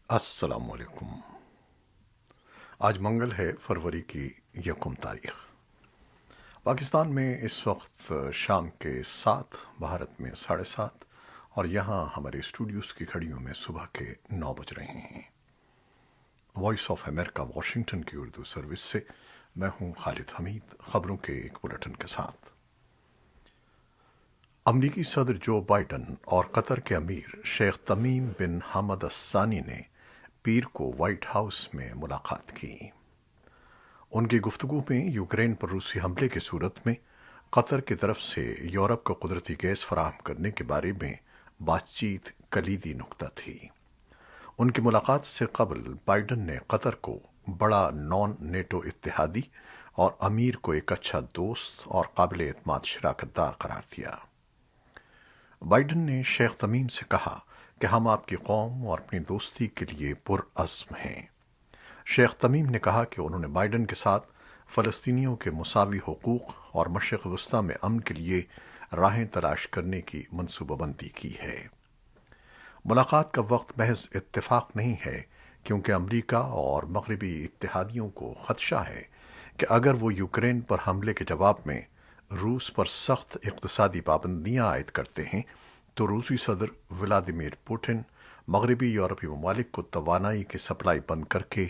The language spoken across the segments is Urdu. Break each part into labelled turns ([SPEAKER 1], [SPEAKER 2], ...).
[SPEAKER 1] السلام علیکم۔ آج منگل ہے، فروری کی 1 تاریخ۔ پاکستان میں اس وقت شام کے 7، بھارت میں 7:30، اور یہاں ہمارے اسٹوڈیوز کی گھڑیوں میں صبح کے 9 بج رہے ہیں۔ وائس آف امریکہ واشنگٹن کی اردو سروس سے میں ہوں خالد حمید، خبروں کے ایک بلٹن کے ساتھ۔ امریکی صدر جو بائیڈن اور قطر کے امیر شیخ تمیم بن حمد الثانی نے پیر کو وائٹ ہاؤس میں ملاقات کی۔ ان کی گفتگو میں یوکرین پر روسی حملے کی صورت میں قطر کی طرف سے یورپ کو قدرتی گیس فراہم کرنے کے بارے میں بات چیت کلیدی نقطہ تھی۔ ان کی ملاقات سے قبل بائیڈن نے قطر کو بڑا نان نیٹو اتحادی اور امیر کو ایک اچھا دوست اور قابل اعتماد شراکت دار قرار دیا۔ بائیڈن نے شیخ تمیم سے کہا کہ ہم آپ کی قوم اور اپنی دوستی کے لیے پرعزم ہیں۔ شیخ تمیم نے کہا کہ انہوں نے بائیڈن کے ساتھ فلسطینیوں کے مساوی حقوق اور مشرق وسطی میں امن کے لیے راہیں تلاش کرنے کی منصوبہ بندی کی ہے۔ ملاقات کا وقت محض اتفاق نہیں ہے، کیونکہ امریکہ اور مغربی اتحادیوں کو خدشہ ہے کہ اگر وہ یوکرین پر حملے کے جواب میں روس پر سخت اقتصادی پابندیاں عائد کرتے ہیں تو روسی صدر ولادیمیر پوٹن مغربی یورپی ممالک کو توانائی کی سپلائی بند کر کے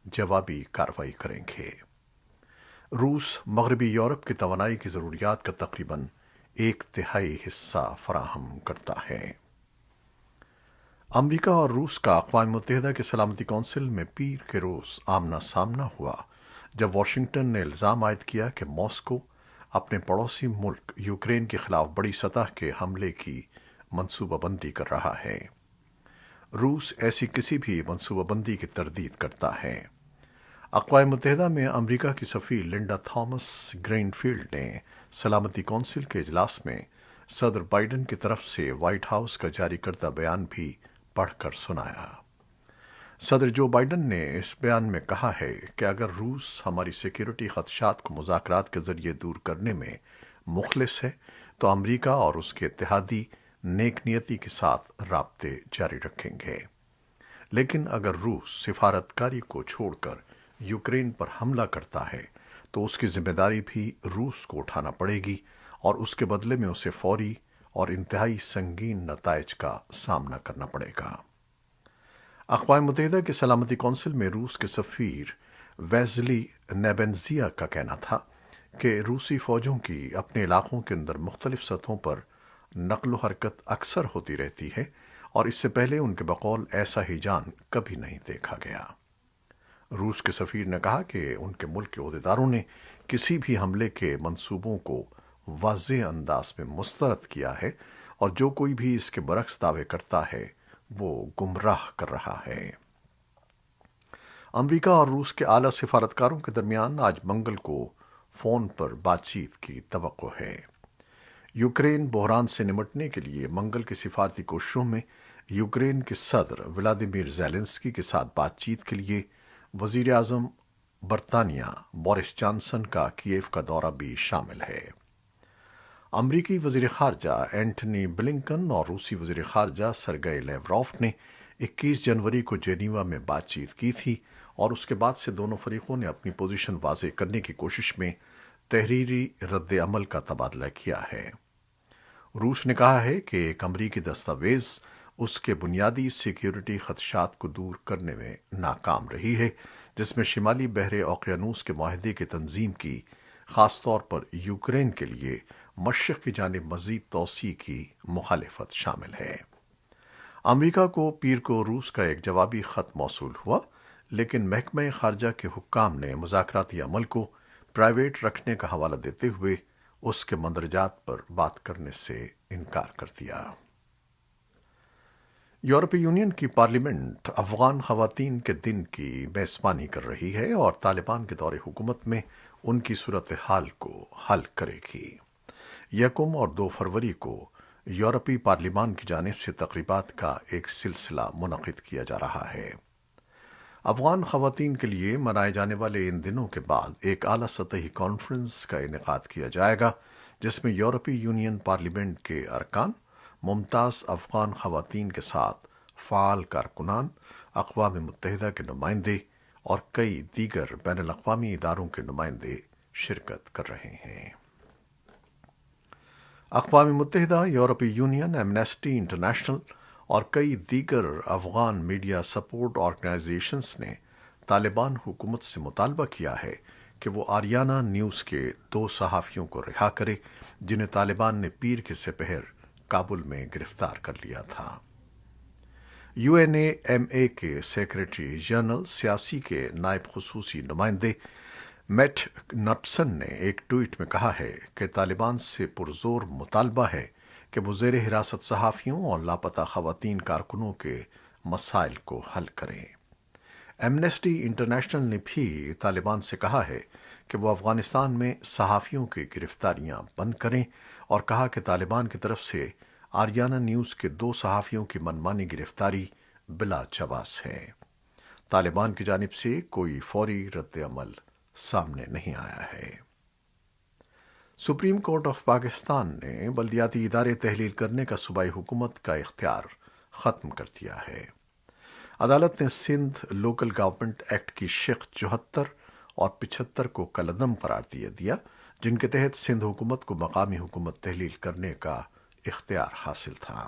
[SPEAKER 1] جوابی کارروائی کریں گے۔ روس مغربی یورپ کی توانائی کی ضروریات کا تقریباً 1/3 حصہ فراہم کرتا ہے۔ امریکہ اور روس کا اقوام متحدہ کی سلامتی کونسل میں پیر کے روز آمنا سامنا ہوا، جب واشنگٹن نے الزام عائد کیا کہ ماسکو اپنے پڑوسی ملک یوکرین کے خلاف بڑی سطح کے حملے کی منصوبہ بندی کر رہا ہے۔ روس ایسی کسی بھی منصوبہ بندی کی تردید کرتا ہے۔ اقوام متحدہ میں امریکہ کی سفیر لنڈا تھامس گرین فیلڈ نے سلامتی کونسل کے اجلاس میں صدر بائیڈن کی طرف سے وائٹ ہاؤس کا جاری کردہ بیان بھی پڑھ کر سنایا۔ صدر جو بائیڈن نے اس بیان میں کہا ہے کہ اگر روس ہماری سیکیورٹی خدشات کو مذاکرات کے ذریعے دور کرنے میں مخلص ہے تو امریکہ اور اس کے اتحادی نیک نیتی کے ساتھ رابطے جاری رکھیں گے، لیکن اگر روس سفارتکاری کو چھوڑ کر یوکرین پر حملہ کرتا ہے تو اس کی ذمہ داری بھی روس کو اٹھانا پڑے گی، اور اس کے بدلے میں اسے فوری اور انتہائی سنگین نتائج کا سامنا کرنا پڑے گا۔ اقوام متحدہ کی سلامتی کونسل میں روس کے سفیر ویزلی نیبنزیا کا کہنا تھا کہ روسی فوجوں کی اپنے علاقوں کے اندر مختلف سطحوں پر نقل و حرکت اکثر ہوتی رہتی ہے، اور اس سے پہلے ان کے بقول ایسا ہیجان کبھی نہیں دیکھا گیا۔ روس کے سفیر نے کہا کہ ان کے ملک کے عہدیداروں نے کسی بھی حملے کے منصوبوں کو واضح انداز میں مسترد کیا ہے، اور جو کوئی بھی اس کے برعکس دعوے کرتا ہے وہ گمراہ کر رہا ہے۔ امریکہ اور روس کے اعلیٰ سفارتکاروں کے درمیان آج منگل کو فون پر بات چیت کی توقع ہے۔ یوکرین بحران سے نمٹنے کے لیے منگل کی سفارتی کوششوں میں یوکرین کے صدر ولادیمیر زیلنسکی کے ساتھ بات چیت کے لیے وزیر اعظم برطانیہ بورس جانسن کا کیف کا دورہ بھی شامل ہے۔ امریکی وزیر خارجہ اینٹنی بلنکن اور روسی وزیر خارجہ سرگئی لیوروف نے 21 جنوری کو جنیوا میں بات چیت کی تھی، اور اس کے بعد سے دونوں فریقوں نے اپنی پوزیشن واضح کرنے کی کوشش میں تحریری رد عمل کا تبادلہ کیا ہے۔ روس نے کہا ہے کہ ایک امریکی دستاویز اس کے بنیادی سیکیورٹی خدشات کو دور کرنے میں ناکام رہی ہے، جس میں شمالی بحر اوقیانوس کے معاہدے کی تنظیم کی، خاص طور پر یوکرین کے لیے مشرق کی جانب مزید توسیع کی مخالفت شامل ہے۔ امریکہ کو پیر کو روس کا ایک جوابی خط موصول ہوا، لیکن محکمہ خارجہ کے حکام نے مذاکراتی عمل کو پرائیویٹ رکھنے کا حوالہ دیتے ہوئے اس کے مندرجات پر بات کرنے سے انکار کر دیا۔ یورپی یونین کی پارلیمنٹ افغان خواتین کے دن کی میزبانی کر رہی ہے اور طالبان کے دور حکومت میں ان کی صورتحال کو حل کرے گی۔ 1 اور 2 فروری کو یورپی پارلیمان کی جانب سے تقریبات کا ایک سلسلہ منعقد کیا جا رہا ہے۔ افغان خواتین کے لیے منائے جانے والے ان دنوں کے بعد ایک اعلیٰ سطحی کانفرنس کا انعقاد کیا جائے گا، جس میں یورپی یونین پارلیمنٹ کے ارکان، ممتاز افغان خواتین کے ساتھ فعال کارکنان اقوام متحدہ کے نمائندے اور کئی دیگر بین الاقوامی اداروں کے نمائندے شرکت کر رہے ہیں۔ اقوام متحدہ، یورپی یونین، ایمنسٹی انٹرنیشنل اور کئی دیگر افغان میڈیا سپورٹ آرگنائزیشنز نے طالبان حکومت سے مطالبہ کیا ہے کہ وہ آریانہ نیوز کے 2 صحافیوں کو رہا کرے جنہیں طالبان نے پیر کے سپہر کابل میں گرفتار کر لیا تھا۔ UNAMA کے سیکریٹری جنرل سیاسی کے نائب خصوصی نمائندے میٹ نٹسن نے ایک ٹویٹ میں کہا ہے کہ طالبان سے پرزور مطالبہ ہے کہ وہ زیر حراست صحافیوں اور لاپتہ خواتین کارکنوں کے مسائل کو حل کریں۔ ایمنسٹی انٹرنیشنل نے بھی طالبان سے کہا ہے کہ وہ افغانستان میں صحافیوں کی گرفتاریاں بند کریں اور کہا کہ طالبان کی طرف سے آریانہ نیوز کے 2 صحافیوں کی منمانی گرفتاری بلا جواز ہے۔ طالبان کی جانب سے کوئی فوری رد عمل سامنے نہیں آیا ہے۔ سپریم کورٹ آف پاکستان نے بلدیاتی ادارے تحلیل کرنے کا صوبائی حکومت کا اختیار ختم کر دیا ہے۔ عدالت نے سندھ لوکل گورنمنٹ ایکٹ کی شق 74 اور 75 کو کالعدم قرار دیا جن کے تحت سندھ حکومت کو مقامی حکومت تحلیل کرنے کا اختیار حاصل تھا۔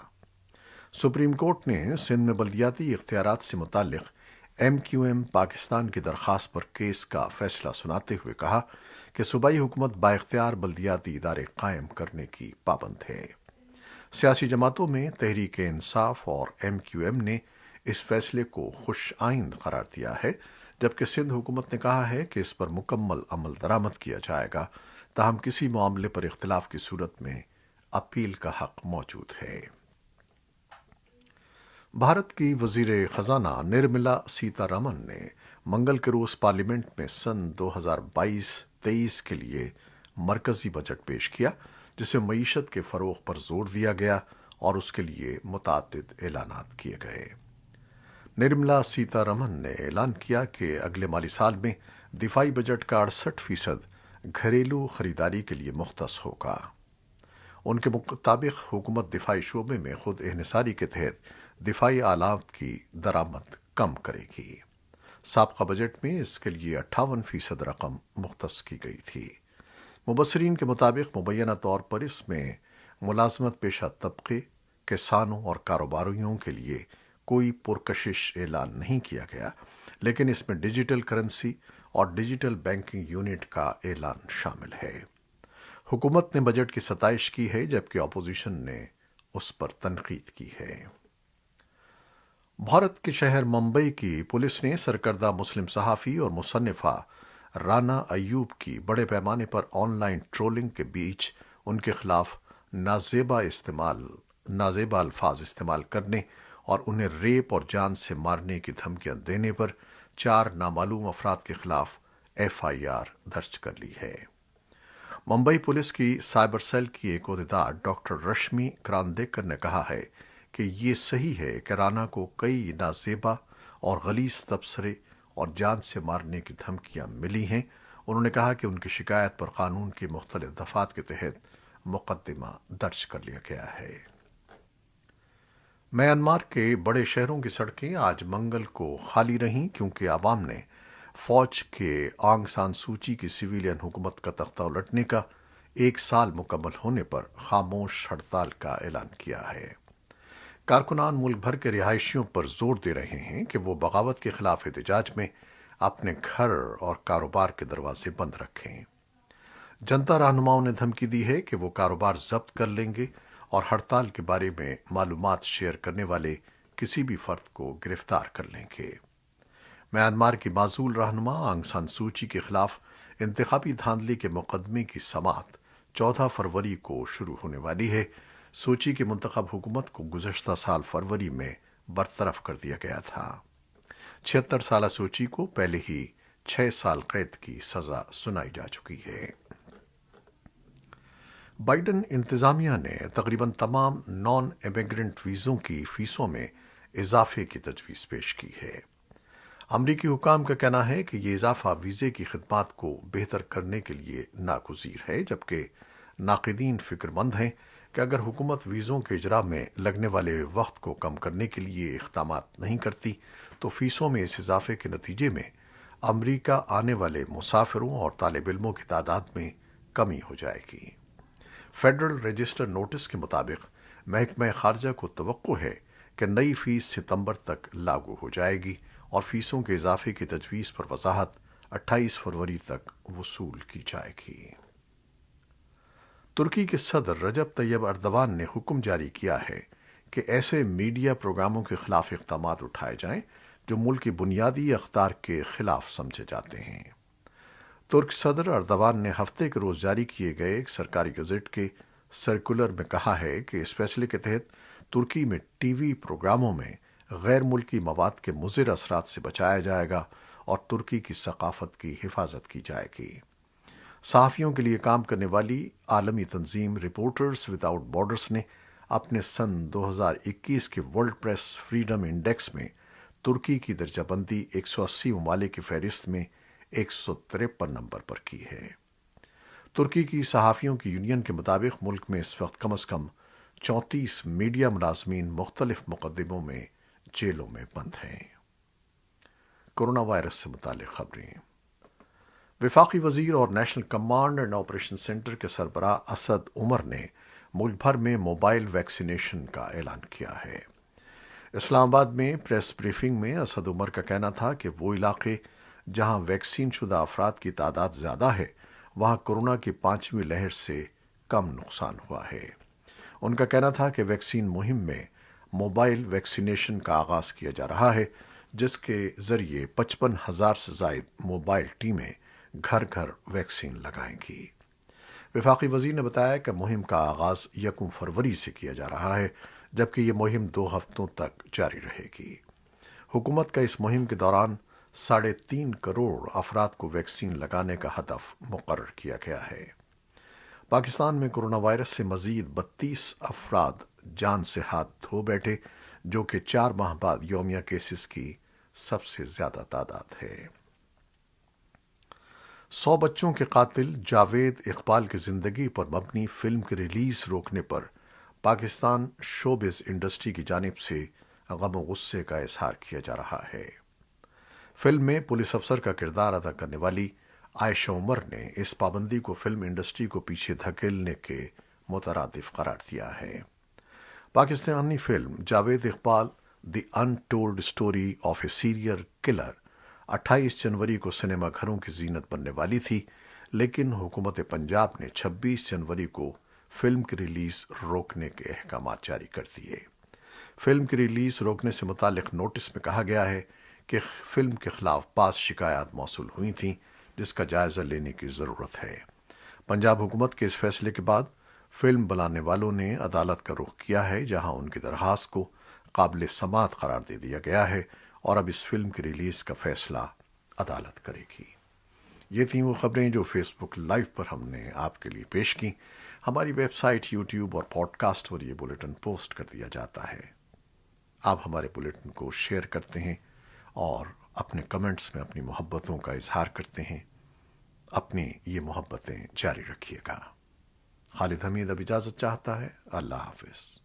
[SPEAKER 1] سپریم کورٹ نے سندھ میں بلدیاتی اختیارات سے متعلق MQM پاکستان کی درخواست پر کیس کا فیصلہ سناتے ہوئے کہا کہ صوبائی حکومت بااختیار بلدیاتی ادارے قائم کرنے کی پابند ہے۔ سیاسی جماعتوں میں تحریک انصاف اور MQM نے اس فیصلے کو خوش آئند قرار دیا ہے، جبکہ سندھ حکومت نے کہا ہے کہ اس پر مکمل عمل درآمد کیا جائے گا، تاہم کسی معاملے پر اختلاف کی صورت میں اپیل کا حق موجود ہے۔ بھارت کی وزیر خزانہ نرملا سیتا رمن نے منگل کے روز پارلیمنٹ میں سن 2022-23 کے لیے مرکزی بجٹ پیش کیا، جسے معیشت کے فروغ پر زور دیا گیا اور اس کے لیے متعدد اعلانات کیے گئے۔ نرملا سیتا رمن نے اعلان کیا کہ اگلے مالی سال میں دفاعی بجٹ کا 68% گھریلو خریداری کے لیے مختص ہوگا۔ ان کے مطابق حکومت دفاعی شعبے میں خود انحصاری کے تحت دفاعی آلات کی درآمد کم کرے گی۔ سابقہ بجٹ میں اس کے لیے 58% رقم مختص کی گئی تھی۔ مبصرین کے مطابق مبینہ طور پر اس میں ملازمت پیشہ طبقے، کسانوں اور کاروباریوں کے لیے کوئی پرکشش اعلان نہیں کیا گیا، لیکن اس میں ڈیجیٹل کرنسی اور ڈیجیٹل بینکنگ یونٹ کا اعلان شامل ہے۔ حکومت نے بجٹ کی ستائش کی ہے، جبکہ اپوزیشن نے اس پر تنقید کی ہے۔ بھارت کے شہر ممبئی کی پولیس نے سرکردہ مسلم صحافی اور مصنفہ رانا ایوب کی بڑے پیمانے پر آن لائن ٹرولنگ کے بیچ ان کے خلاف نازیبا الفاظ استعمال کرنے اور انہیں ریپ اور جان سے مارنے کی دھمکیاں دینے پر 4 نامعلوم افراد کے خلاف FIR درج کر لی ہے۔ ممبئی پولیس کی سائبر سیل کی ایک عہدیدار ڈاکٹر رشمی کراندیکر نے کہا ہے کہ یہ صحیح ہے کہ رانا کو کئی نازیبا اور غلیظ تبصرے اور جان سے مارنے کی دھمکیاں ملی ہیں۔ انہوں نے کہا کہ ان کی شکایت پر قانون کی مختلف دفعات کے تحت مقدمہ درج کر لیا گیا ہے۔ میانمار کے بڑے شہروں کی سڑکیں آج منگل کو خالی رہیں کیونکہ عوام نے فوج کے آنگ سان سوچی کی سویلین حکومت کا تختہ الٹنے کا 1 سال مکمل ہونے پر خاموش ہڑتال کا اعلان کیا ہے۔ کارکنان ملک بھر کے رہائشیوں پر زور دے رہے ہیں کہ وہ بغاوت کے خلاف احتجاج میں اپنے گھر اور کاروبار کے دروازے بند رکھیں۔ جنتا رہنماؤں نے دھمکی دی ہے کہ وہ کاروبار ضبط کر لیں گے اور ہڑتال کے بارے میں معلومات شیئر کرنے والے کسی بھی فرد کو گرفتار کر لیں گے۔ میانمار کی معزول رہنما آنگ سان سوچی کے خلاف انتخابی دھاندلی کے مقدمے کی سماعت 14 فروری کو شروع ہونے والی ہے۔ سوچی کی منتخب حکومت کو گزشتہ سال فروری میں برطرف کر دیا گیا تھا۔ 76 سالہ سوچی کو پہلے ہی 6 سال قید کی سزا سنائی جا چکی ہے۔ بائیڈن انتظامیہ نے تقریباً تمام نان امیگرنٹ ویزوں کی فیسوں میں اضافے کی تجویز پیش کی ہے۔ امریکی حکام کا کہنا ہے کہ یہ اضافہ ویزے کی خدمات کو بہتر کرنے کے لیے ناگزیر ہے، جبکہ ناقدین فکر مند ہیں کہ اگر حکومت ویزوں کے اجرا میں لگنے والے وقت کو کم کرنے کے لیے اقدامات نہیں کرتی تو فیسوں میں اس اضافے کے نتیجے میں امریکہ آنے والے مسافروں اور طالب علموں کی تعداد میں کمی ہو جائے گی۔ فیڈرل رجسٹر نوٹس کے مطابق محکمہ خارجہ کو توقع ہے کہ نئی فیس ستمبر تک لاگو ہو جائے گی اور فیسوں کے اضافے کی تجویز پر وضاحت 28 فروری تک وصول کی جائے گی۔ ترکی کے صدر رجب طیب اردوان نے حکم جاری کیا ہے کہ ایسے میڈیا پروگراموں کے خلاف اقدامات اٹھائے جائیں جو ملک کی بنیادی اقدار کے خلاف سمجھے جاتے ہیں۔ ترک صدر اردوان نے ہفتے کے روز جاری کیے گئے ایک سرکاری گزٹ کے سرکولر میں کہا ہے کہ اس فیصلے کے تحت ترکی میں ٹی وی پروگراموں میں غیر ملکی مواد کے مضر اثرات سے بچایا جائے گا اور ترکی کی ثقافت کی حفاظت کی جائے گی۔ صحافیوں کے لیے کام کرنے والی عالمی تنظیم رپورٹرز وداؤٹ بارڈرز نے اپنے سن 2021 کے ورلڈ پریس فریڈم انڈیکس میں ترکی کی درجہ بندی 180 ممالک کی فہرست میں 153 نمبر پر کی ہے۔ ترکی کی صحافیوں کی یونین کے مطابق ملک میں اس وقت کم از کم 34 میڈیا ملازمین مختلف مقدموں میں جیلوں میں بند ہیں۔ کورونا وائرس سے متعلق خبریں۔ وفاقی وزیر اور national command and operation centre کے سربراہ اسد عمر نے ملک بھر میں موبائل ویکسینیشن کا اعلان کیا ہے۔ اسلام آباد میں پریس بریفنگ میں اسد عمر کا کہنا تھا کہ وہ علاقے جہاں ویکسین شدہ افراد کی تعداد زیادہ ہے وہاں کورونا کی 5ویں لہر سے کم نقصان ہوا ہے۔ ان کا کہنا تھا کہ ویکسین مہم میں موبائل ویکسینیشن کا آغاز کیا جا رہا ہے جس کے ذریعے 55,000 سے زائد موبائل ٹیمیں گھر گھر ویکسین لگائیں گی۔ وفاقی وزیر نے بتایا کہ مہم کا آغاز 1 فروری سے کیا جا رہا ہے جبکہ یہ مہم 2 ہفتوں تک جاری رہے گی۔ حکومت کا اس مہم کے دوران 3.5 کروڑ افراد کو ویکسین لگانے کا ہدف مقرر کیا گیا ہے۔ پاکستان میں کورونا وائرس سے مزید 32 افراد جان سے ہاتھ دھو بیٹھے جو کہ 4 ماہ بعد یومیہ کیسز کی سب سے زیادہ تعداد ہے۔ 100 بچوں کے قاتل جاوید اقبال کی زندگی پر مبنی فلم کی ریلیز روکنے پر پاکستان شوبز انڈسٹری کی جانب سے غم و غصے کا اظہار کیا جا رہا ہے۔ فلم میں پولیس افسر کا کردار ادا کرنے والی عائشہ عمر نے اس پابندی کو فلم انڈسٹری کو پیچھے دھکیلنے کے مترادف قرار دیا ہے۔ Pakistani film Javed Iqbal the untold story of a serial killer 28 جنوری کو سنیما گھروں کی زینت بننے والی تھی لیکن حکومت پنجاب نے 26 جنوری کو فلم کی ریلیز روکنے کے احکامات جاری کر دیے۔ فلم کی ریلیز روکنے سے متعلق نوٹس میں کہا گیا ہے کہ فلم کے خلاف بعض شکایات موصول ہوئی تھیں جس کا جائزہ لینے کی ضرورت ہے۔ پنجاب حکومت کے اس فیصلے کے بعد فلم بنانے والوں نے عدالت کا رخ کیا ہے جہاں ان کی درخواست کو قابل سماعت قرار دے دیا گیا ہے اور اب اس فلم کی ریلیز کا فیصلہ عدالت کرے گی۔ یہ تھیں وہ خبریں جو فیس بک لائیو پر ہم نے آپ کے لیے پیش کی۔ ہماری ویب سائٹ، یوٹیوب اور پوڈ کاسٹ پر یہ بلیٹن پوسٹ کر دیا جاتا ہے۔ آپ ہمارے بلیٹن کو شیئر کرتے ہیں اور اپنے کمنٹس میں اپنی محبتوں کا اظہار کرتے ہیں۔ اپنی یہ محبتیں جاری رکھیے گا۔ خالد حمید اب اجازت چاہتا ہے۔ اللہ حافظ۔